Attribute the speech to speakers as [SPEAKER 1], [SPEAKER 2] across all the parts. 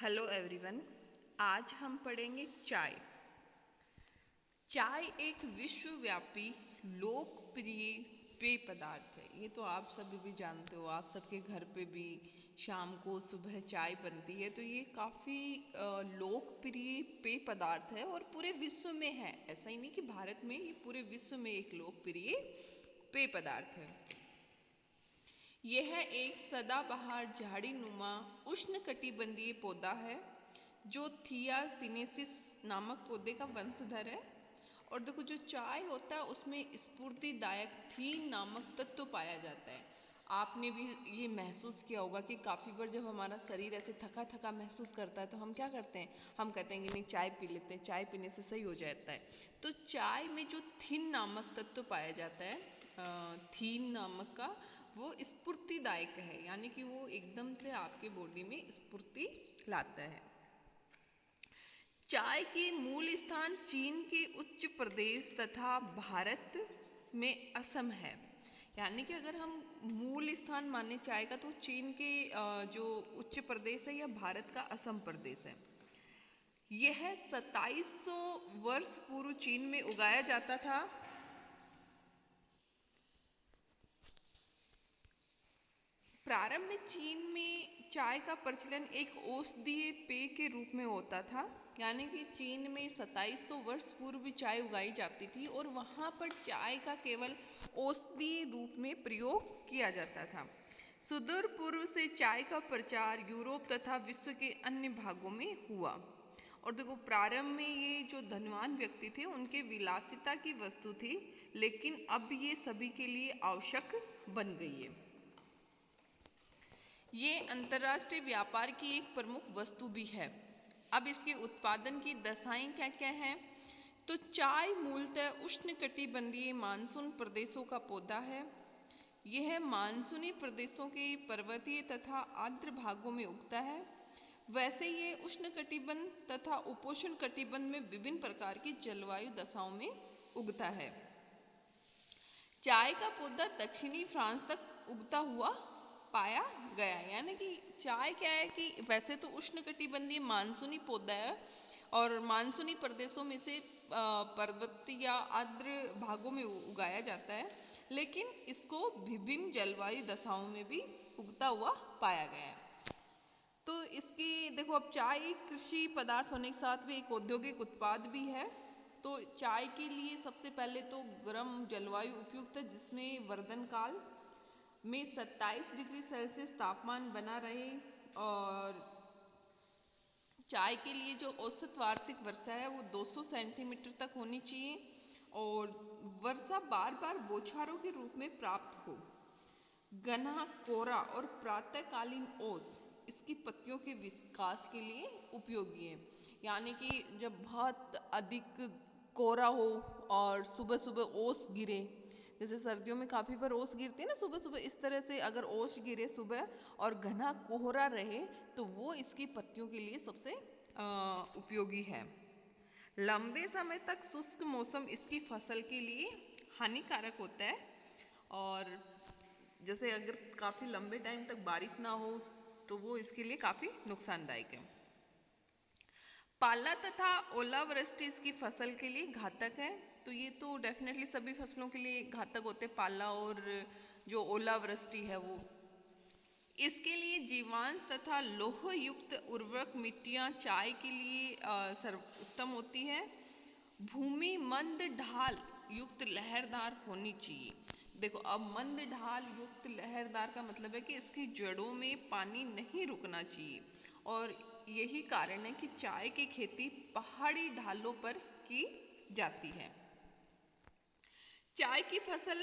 [SPEAKER 1] Hello everyone. आज हम पढ़ेंगे चाय। चाय एक विश्वव्यापी लोकप्रिय पेय पदार्थ है। ये तो आप सभी भी जानते हो, आप सबके घर पे भी शाम को सुबह चाय बनती है। तो ये काफ़ी लोकप्रिय पेय पदार्थ है और पूरे विश्व में है। ऐसा ही नहीं कि भारत में, ये पूरे विश्व में एक लोकप्रिय पेय पदार्थ है। यह एक सदाबहार झाड़ीनुमा उष्णकटिबंधीय पौधा है जो थिया सिनेसिस नामक पौधे का वंशधर है। और देखो, जो चाय होता है उसमें स्फूर्तिदायक थीन नामक तत्व पाया जाता है। आपने भी ये महसूस किया होगा कि काफ़ी बार जब हमारा शरीर ऐसे थका थका महसूस करता है तो हम क्या करते हैं, हम कहते हैं कि नहीं चाय पी लेते हैं, चाय पीने से सही हो जाता है। तो चाय में जो थीन नामक तत्व पाया जाता है, थीन नामक का, वो स्फूर्तिदायक है, यानी कि वो एकदम से आपके बॉडी में स्फूर्ति लाता है। चाय के मूल स्थान चीन के उच्च प्रदेश तथा भारत में असम है। यानी कि अगर हम मूल स्थान माने चाय का, तो चीन के जो उच्च प्रदेश है या भारत का असम प्रदेश है। यह 2700 वर्ष पूर्व चीन में उगाया जाता था। प्रारंभ में चीन में चाय का प्रचलन एक औषधीय पेय के रूप में होता था। यानी कि चीन में 2700 वर्ष पूर्व भी चाय उगाई जाती थी और वहाँ पर चाय का केवल औषधीय रूप में प्रयोग किया जाता था। सुदूर पूर्व से चाय का प्रचार यूरोप तथा विश्व के अन्य भागों में हुआ। और देखो, प्रारंभ में ये जो धनवान व्यक्ति थे उनके विलासिता की वस्तु थी, लेकिन अब ये सभी के लिए आवश्यक बन गई है। ये अंतर्राष्ट्रीय व्यापार की एक प्रमुख वस्तु भी है। अब इसके उत्पादन की दशाएं क्या क्या हैं? तो चाय मूलतः उष्णकटिबंधीय मानसून प्रदेशों का पौधा है। यह मानसूनी प्रदेशों के पर्वतीय तथा आर्द्र भागों में उगता है। वैसे ये उष्णकटिबंध तथा उपोष्ण कटिबंध में विभिन्न प्रकार की जलवायु दशाओं में उगता है। चाय का पौधा दक्षिणी फ्रांस तक उगता हुआ पाया गया। यानी कि चाय क्या है कि वैसे तो उष्णकटिबंधीय मानसूनी पौधा है और मानसूनी प्रदेशों में से पर्वतीय या आर्द्र भागों में उगाया जाता है, लेकिन इसको विभिन्न जलवायु दशाओं में भी उगता हुआ पाया गया है। तो इसकी देखो, अब चाय एक कृषि पदार्थ होने के साथ भी एक औद्योगिक उत्पाद भी है। तो चाय के लिए सबसे पहले तो गर्म जलवायु उपयुक्त है, जिसमें वर्धन काल में 27 डिग्री सेल्सियस तापमान बना रहे। और चाय के लिए जो औसत वार्षिक वर्षा है वो 200 सेंटीमीटर तक होनी चाहिए और वर्षा बार बार बौछारों के रूप में प्राप्त हो। घना कोहरा और प्रातःकालीन ओस इसकी पत्तियों के विकास के लिए उपयोगी है। यानी कि जब बहुत अधिक कोहरा हो और सुबह सुबह ओस गिरे, जैसे सर्दियों में काफ़ी बार ओस गिरती है ना सुबह सुबह, इस तरह से अगर ओस गिरे सुबह और घना कोहरा रहे तो वो इसकी पत्तियों के लिए सबसे उपयोगी है। लंबे समय तक शुष्क मौसम इसकी फसल के लिए हानिकारक होता है। और जैसे अगर काफ़ी लंबे टाइम तक बारिश ना हो तो वो इसके लिए काफ़ी नुकसानदायक है। पाला तथा ओलावृष्टि इसकी फसल के लिए घातक है। तो ये तो डेफिनेटली सभी फसलों के लिए घातक होते हैं, पाला और जो ओलावृष्टि है वो। इसके लिए जीवांश तथा लोह युक्त उर्वरक मिट्टियाँ चाय के लिए सर्वोत्तम होती है। भूमि मंद ढाल युक्त लहरदार होनी चाहिए। देखो, अब मंद ढाल युक्त लहरदार का मतलब है कि इसकी जड़ों में पानी नहीं रुकना चाहिए। और यही कारण है कि चाय की खेती पहाड़ी ढालों पर की जाती है। चाय की फसल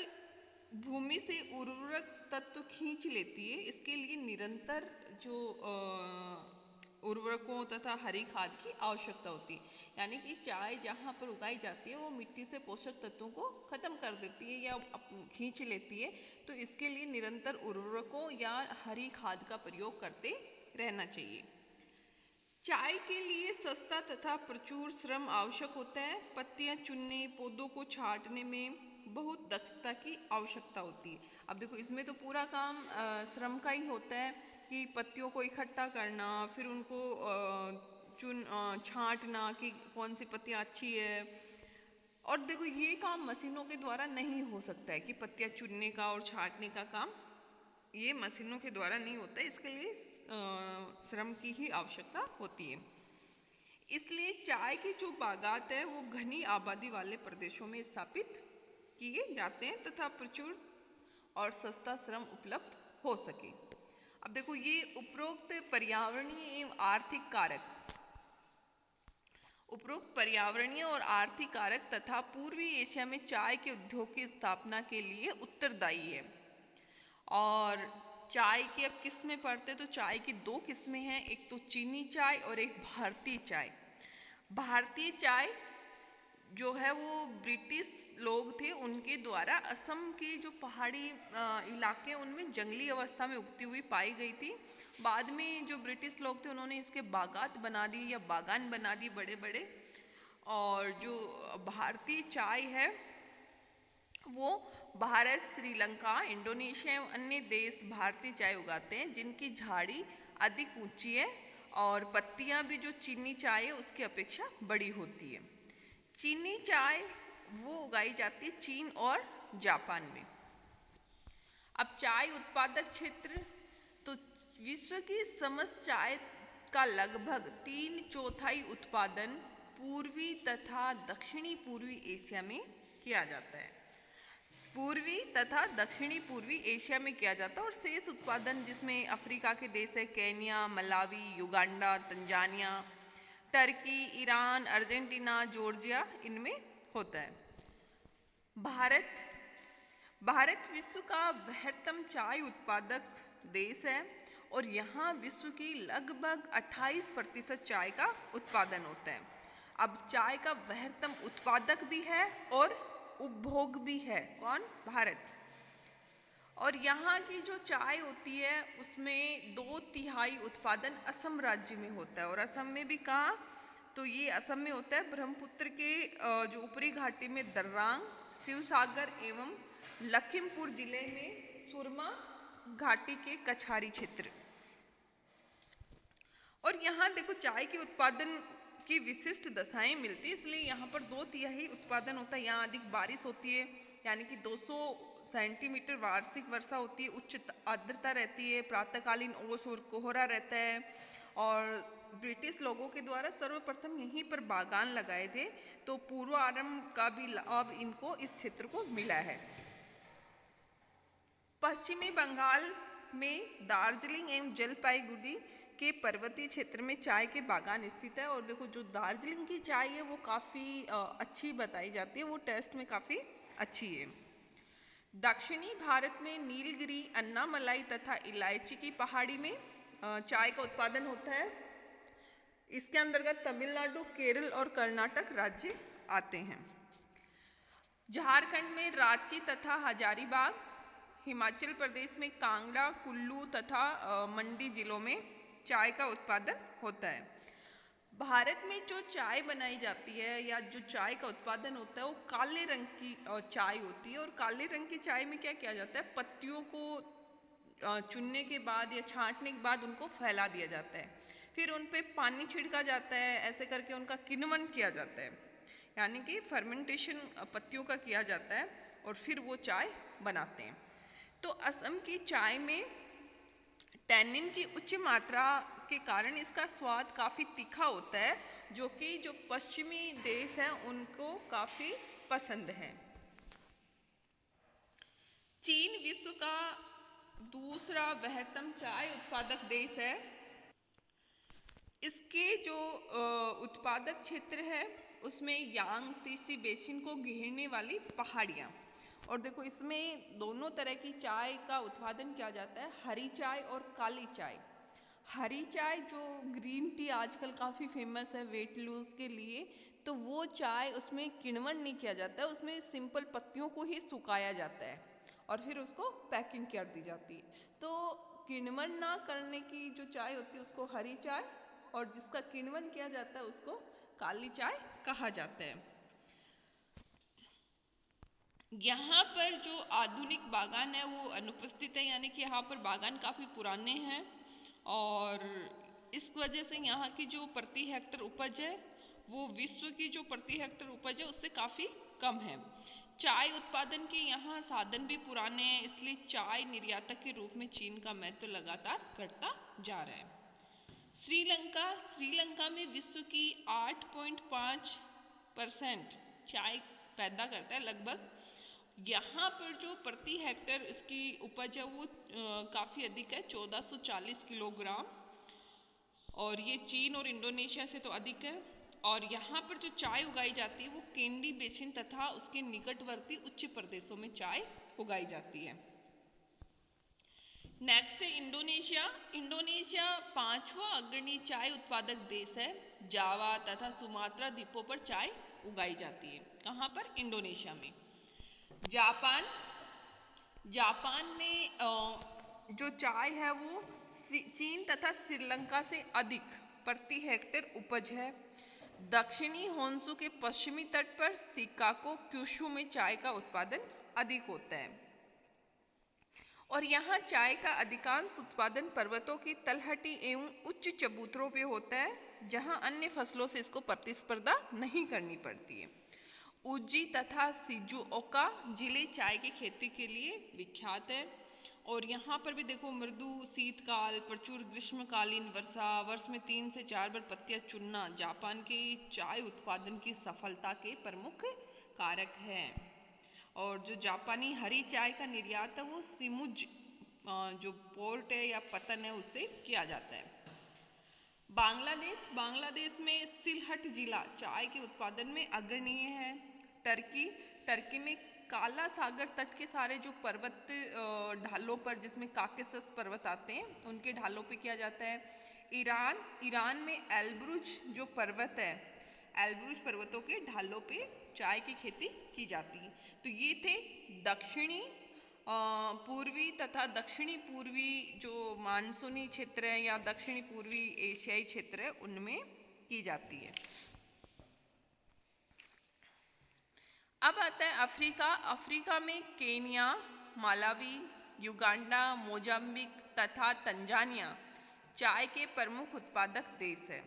[SPEAKER 1] भूमि से उर्वरक तत्व खींच लेती है। इसके लिए निरंतर जो उर्वरकों तथा हरी खाद की आवश्यकता होती है। यानी कि चाय जहाँ पर उगाई जाती है वो मिट्टी से पोषक तत्वों को खत्म कर देती है या खींच लेती है। तो इसके लिए निरंतर उर्वरकों या हरी खाद का प्रयोग करते रहना चाहिए। चाय के लिए सस्ता तथा प्रचुर श्रम आवश्यक होता है। पत्तियां चुनने, पौधों को छांटने में बहुत दक्षता की आवश्यकता होती है। अब देखो इसमें तो पूरा काम श्रम का ही होता है कि पत्तियों को इकट्ठा करना, फिर उनको छांटना कि कौन सी पत्तियां अच्छी है। और देखो ये काम मशीनों के द्वारा नहीं हो सकता है कि पत्तियां चुनने का और छांटने का काम ये मशीनों के द्वारा नहीं होता है, इसके लिए श्रम की ही आवश्यकता होती है। इसलिए चाय के जो बागात है वो घनी आबादी वाले प्रदेशों में स्थापित किए जाते हैं तथा प्रचुर और सस्ता श्रम उपलब्ध हो सके। अब देखो ये उपरोक्त पर्यावरणीय और आर्थिक कारक तथा पूर्वी एशिया में चाय के उद्योग की स्थापना के लिए उत्तरदायी है। और चाय की अब किस्में पढ़ते तो चाय की दो किस्में हैं, एक तो चीनी चाय और एक भारतीय चाय। भारतीय चाय जो है वो ब्रिटिश लोग थे, उनके द्वारा असम के जो पहाड़ी इलाके उनमें जंगली अवस्था में उगती हुई पाई गई थी। बाद में जो ब्रिटिश लोग थे उन्होंने इसके बागात बना दिए या बागान बना दिए बड़े बड़े। और जो भारतीय चाय है वो भारत, श्रीलंका, इंडोनेशिया एवं अन्य देश भारतीय चाय उगाते हैं जिनकी झाड़ी अधिक ऊंची है और पत्तियां भी जो चीनी चाय है उसकी अपेक्षा बड़ी होती है। चीनी चाय वो उगाई जाती है चीन और जापान में। अब चाय उत्पादक क्षेत्र तो विश्व की समस्त चाय का लगभग 3/4 उत्पादन पूर्वी तथा दक्षिणी पूर्वी एशिया में किया जाता है। पूर्वी तथा दक्षिणी पूर्वी एशिया में किया जाता है और शेष उत्पादन जिसमें अफ्रीका के देश है Kenya, Malawi, Uganda, Tanzania, Turkey, Iran, Argentina, Georgia इनमें होता है। भारत विश्व का बृहत्तम चाय उत्पादक देश है और यहाँ विश्व की लगभग 28% चाय का उत्पादन होता है। अब चाय का बृहत्तम उत्पादक भी है और उपभोग भी है कौन? भारत। और यहाँ की जो चाय होती है उसमें 2/3 उत्पादन असम राज्य में होता है। और असम में भी कहाँ? तो ये असम में होता है ब्रह्मपुत्र के जो ऊपरी घाटी में दर्रांग, शिवसागर एवं लखीमपुर जिले में सुरमा घाटी के कछारी क्षेत्र। और यहाँ देखो चाय के उत्पादन की विशिष्ट दशाएं मिलती है, इसलिए यहाँ पर 2/3 उत्पादन होता है। यहाँ अधिक बारिश होती है यानी कि 200 सेंटीमीटर वार्षिक वर्षा होती है, उच्च आर्द्रता रहती है, प्रातःकालीन ओस और कोहरा रहता है। और ब्रिटिश लोगों के द्वारा सर्वप्रथम यहीं पर बागान लगाए थे, तो पूर्व आरंभ का भी लाभ इनको इस क्षेत्र को मिला है। पश्चिमी बंगाल में दार्जिलिंग एवं जलपाईगुड़ी के पर्वतीय क्षेत्र में चाय के बागान स्थित है। और देखो जो दार्जिलिंग की चाय है वो काफ़ी अच्छी बताई जाती है, वो टेस्ट में काफ़ी अच्छी है। दक्षिणी भारत में नीलगिरी, अन्नामलाई तथा इलायची की पहाड़ी में चाय का उत्पादन होता है। इसके अंतर्गत तमिलनाडु, केरल और कर्नाटक राज्य आते हैं। झारखंड में रांची तथा हजारीबाग, हिमाचल प्रदेश में कांगड़ा, कुल्लू तथा मंडी जिलों में चाय का उत्पादन होता है। भारत में जो चाय बनाई जाती है या जो चाय का उत्पादन होता है वो काले रंग की चाय होती है। और काले रंग की चाय में क्या किया जाता है? पत्तियों को चुनने के बाद या छांटने के बाद उनको फैला दिया जाता है, फिर उन पे पानी छिड़का जाता है, ऐसे करके उनका किण्वन किया जाता है, यानी कि फर्मेंटेशन पत्तियों का किया जाता है और फिर वो चाय बनाते हैं। तो असम की चाय में टैनिन की उच्च मात्रा के कारण इसका स्वाद काफ़ी तीखा होता है, जो कि जो पश्चिमी देश हैं उनको काफ़ी पसंद है। चीन विश्व का दूसरा बृहत्तम चाय उत्पादक देश है। इसके जो उत्पादक क्षेत्र है उसमें यांगत्से बेसिन को घेरने वाली पहाड़ियाँ। और देखो इसमें दोनों तरह की चाय का उत्पादन किया जाता है, हरी चाय और काली चाय। हरी चाय जो ग्रीन टी आजकल काफ़ी फेमस है वेट लूज के लिए, तो वो चाय उसमें किण्वन नहीं किया जाता है, उसमें सिंपल पत्तियों को ही सुखाया जाता है और फिर उसको पैकिंग कर दी जाती है। तो किण्वन ना करने की जो चाय होती है उसको हरी चाय और जिसका किण्वन किया जाता है उसको काली चाय कहा जाता है। यहाँ पर जो आधुनिक बागान है वो अनुपस्थित है, यानी कि यहाँ पर बागान काफ़ी पुराने हैं और इस वजह से यहाँ की जो प्रति हेक्टर उपज है वो विश्व की जो प्रति हेक्टर उपज है उससे काफ़ी कम है। चाय उत्पादन के यहाँ साधन भी पुराने हैं, इसलिए चाय निर्यातक के रूप में चीन का महत्व लगातार घटता जा रहा है। श्रीलंका में विश्व की 8.5% चाय पैदा करता है लगभग। यहाँ पर जो प्रति हेक्टर इसकी उपज है वो काफ़ी अधिक है, 1440 किलोग्राम, और ये चीन और इंडोनेशिया से तो अधिक है। और यहाँ पर जो चाय उगाई जाती है वो केंडी बेसिन तथा उसके निकटवर्ती उच्च प्रदेशों में चाय उगाई जाती है। नेक्स्ट है इंडोनेशिया। इंडोनेशिया 5वां अग्रणी चाय उत्पादक देश है। जावा तथा सुमात्रा द्वीपों पर चाय उगाई जाती है। कहाँ पर? इंडोनेशिया में। जापान में जो चाय है वो चीन तथा श्रीलंका से अधिक प्रति हेक्टेयर उपज है। दक्षिणी होन्सू के पश्चिमी तट पर शिकागो क्यूशू में चाय का उत्पादन अधिक होता है और यहाँ चाय का अधिकांश उत्पादन पर्वतों की तलहटी एवं उच्च चबूतरों पे होता है, जहाँ अन्य फसलों से इसको प्रतिस्पर्धा नहीं करनी पड़ती है। उजी तथा शिजुओका जिले चाय की खेती के लिए विख्यात है और यहाँ पर भी देखो मृदु शीतकाल, प्रचुर ग्रीष्मकालीन वर्षा, वर्ष में 3 से 4 बार पत्तियां चुनना जापान के चाय उत्पादन की सफलता के प्रमुख कारक है। और जो जापानी हरी चाय का निर्यात है वो सिमुज जो पोर्ट है या पतन है उससे किया जाता है। बांग्लादेश में सिलहट जिला चाय के उत्पादन में अग्रणीय है। टर्की में काला सागर तट के सारे जो पर्वत ढालों पर, जिसमें काकेसस पर्वत आते हैं, उनके ढालों पे किया जाता है। ईरान में एल्ब्रुज जो पर्वत है, एल्ब्रुज पर्वतों के ढालों पे चाय की खेती की जाती है। तो ये थे दक्षिणी पूर्वी तथा दक्षिणी पूर्वी जो मानसूनी क्षेत्र है या दक्षिणी पूर्वी एशियाई क्षेत्र है उनमें की जाती है। अब आता है अफ्रीका में केनिया, मालावी, युगांडा, मोजाम्बिक तथा तंजानिया चाय के प्रमुख उत्पादक देश है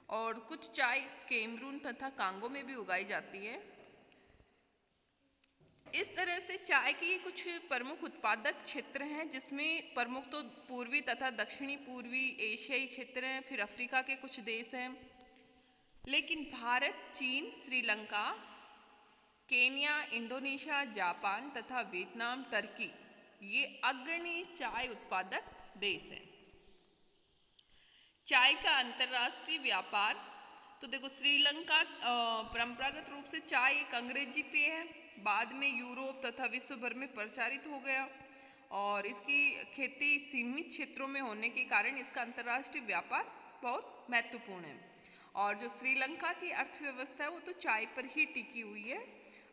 [SPEAKER 1] और कुछ चाय कैमरून तथा कांगो में भी उगाई जाती है। इस तरह से चाय के कुछ प्रमुख उत्पादक क्षेत्र हैं, जिसमें प्रमुख तो पूर्वी तथा दक्षिणी पूर्वी एशियाई क्षेत्र हैं, फिर अफ्रीका के कुछ देश हैं। लेकिन भारत, चीन, श्रीलंका, केन्या, इंडोनेशिया, जापान तथा वियतनाम, टर्की ये अग्रणी चाय उत्पादक देश हैं। चाय का अंतर्राष्ट्रीय व्यापार, तो देखो श्रीलंका परंपरागत रूप से चाय एक अंग्रेजी पेय है, बाद में यूरोप तथा विश्व भर में प्रचारित हो गया और इसकी खेती सीमित क्षेत्रों में होने के कारण इसका अंतर्राष्ट्रीय व्यापार बहुत महत्वपूर्ण है। और जो श्रीलंका की अर्थव्यवस्था है वो तो चाय पर ही टिकी हुई है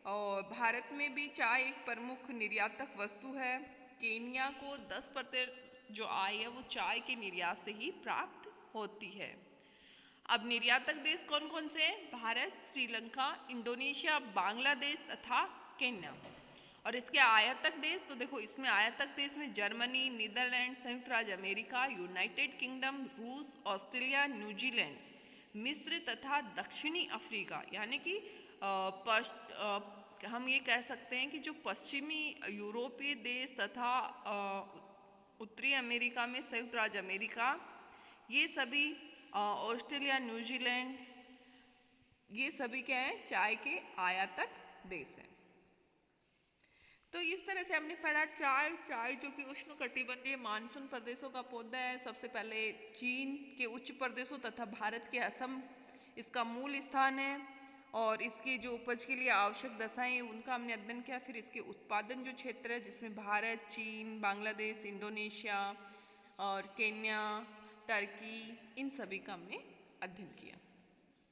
[SPEAKER 1] और भारत में भी चाय एक प्रमुख निर्यातक वस्तु है। केन्या को 10% जो आय है वो चाय के निर्यात से ही प्राप्त होती है। अब निर्यातक देश कौन कौन से हैं? भारत, श्रीलंका, इंडोनेशिया, बांग्लादेश तथा केन्या। और इसके आयातक देश, तो देखो इसमें आयातक देश में जर्मनी, नीदरलैंड, संयुक्त राज्य अमेरिका, यूनाइटेड किंगडम, रूस, ऑस्ट्रेलिया, न्यूजीलैंड, मिस्र तथा दक्षिणी अफ्रीका, यानी कि हम ये कह सकते हैं कि जो पश्चिमी यूरोपीय देश तथा उत्तरी अमेरिका में संयुक्त राज्य अमेरिका, ये सभी ऑस्ट्रेलिया, न्यूजीलैंड, ये सभी क्या है? चाय के आयातक देश हैं। तो इस तरह से हमने पढ़ा चाय जो कि उष्णकटिबंधीय मानसून प्रदेशों का पौधा है। सबसे पहले चीन के उच्च प्रदेशों तथा भारत के असम इसका मूल स्थान है और इसकी जो उपज के लिए आवश्यक दशाएं उनका हमने अध्ययन किया। फिर इसके उत्पादन जो क्षेत्र है जिसमें भारत, चीन, बांग्लादेश, इंडोनेशिया और केन्या, टर्की, इन सभी का हमने अध्ययन किया।